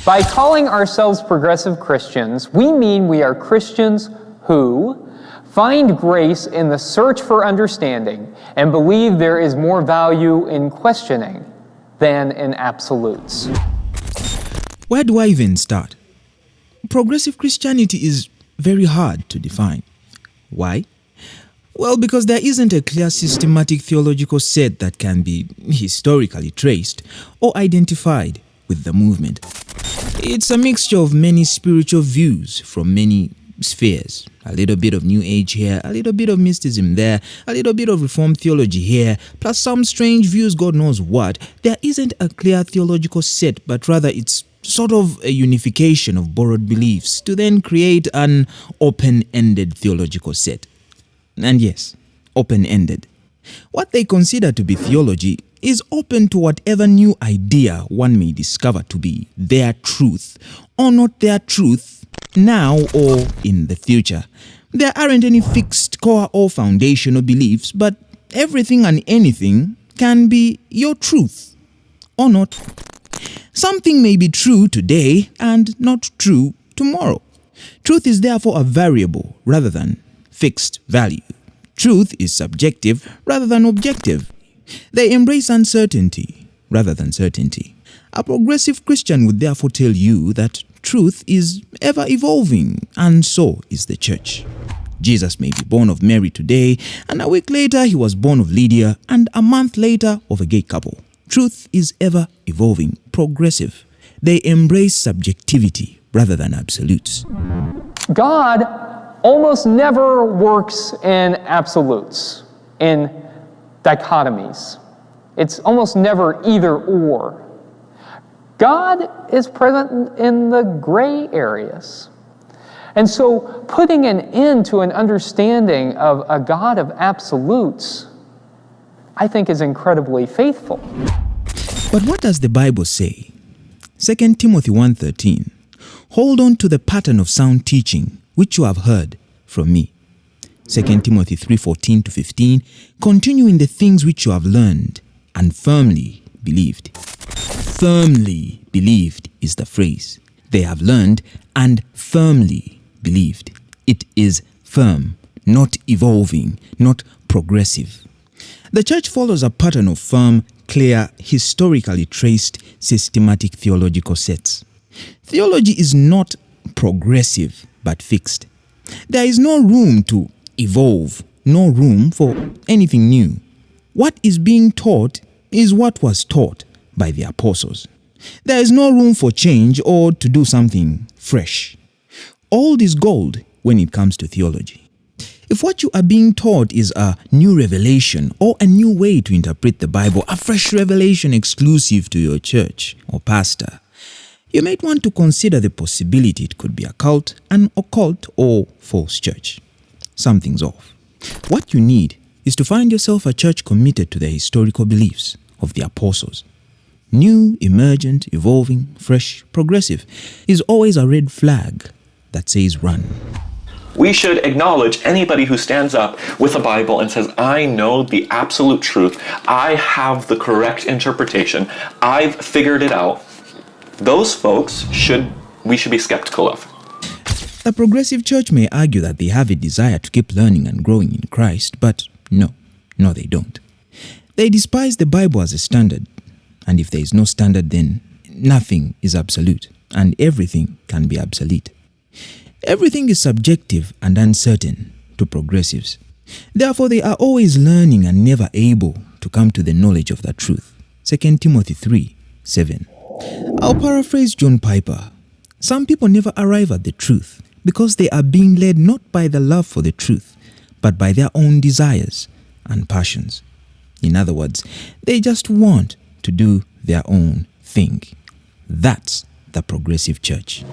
By calling ourselves progressive Christians, we mean we are Christians who find grace in the search for understanding and believe there is more value in questioning than in absolutes. Where do I even start? Progressive Christianity is very hard to define. Why? Well, because there isn't a clear systematic theological set that can be historically traced or identified with the movement. It's a mixture of many spiritual views from many spheres. A little bit of New Age here, a little bit of mysticism there, a little bit of Reformed theology here, plus some strange views, God knows what. There isn't a clear theological set, but rather it's sort of a unification of borrowed beliefs to then create an open-ended theological set. And yes, open-ended. What they consider to be theology is open to whatever new idea one may discover to be their truth, or not their truth, now or in the future. There aren't any fixed core or foundational beliefs, but everything and anything can be your truth, or not. Something may be true today and not true tomorrow. Truth is therefore a variable rather than fixed value. Truth is subjective rather than objective. They embrace uncertainty rather than certainty. A progressive Christian would therefore tell you that truth is ever evolving, and so is the church. Jesus may be born of Mary today, and a week later he was born of Lydia, and a month later of a gay couple. Truth is ever evolving, progressive. They embrace subjectivity rather than absolutes. God almost never works in absolutes, in dichotomies. It's almost never either or. God is present in the gray areas. And so putting an end to an understanding of a God of absolutes, I think, is incredibly faithful. But what does the Bible say? 2 Timothy 1:13. Hold on to the pattern of sound teaching which you have heard from me. 2 Timothy 3:14-15. Continue in the things which you have learned and firmly believed. Firmly believed is the phrase. They have learned and firmly believed. It is firm, not evolving, not progressive. The church follows a pattern of firm, clear, historically traced, systematic theological sets. Theology is not progressive but fixed. There is no room to evolve, no room for anything new. What is being taught is what was taught by the apostles. There is no room for change or to do something fresh. Old is gold when it comes to theology. If what you are being taught is a new revelation or a new way to interpret the Bible, a fresh revelation exclusive to your church or pastor, you might want to consider the possibility it could be a cult, an occult, or false church. Something's off. What you need is to find yourself a church committed to the historical beliefs of the apostles. New, emergent, evolving, fresh, progressive is always a red flag that says run. We should acknowledge anybody who stands up with a Bible and says, I know the absolute truth, I have the correct interpretation, I've figured it out. Those folks we should be skeptical of. A progressive church may argue that they have a desire to keep learning and growing in Christ, but no, they don't. They despise the Bible as a standard, and if there is no standard, then nothing is absolute, and everything can be obsolete. Everything is subjective and uncertain to progressives. Therefore, they are always learning and never able to come to the knowledge of the truth. 2 Timothy 3:7. I'll paraphrase John Piper. Some people never arrive at the truth because they are being led not by the love for the truth, but by their own desires and passions. In other words, they just want to do their own thing. That's the progressive church.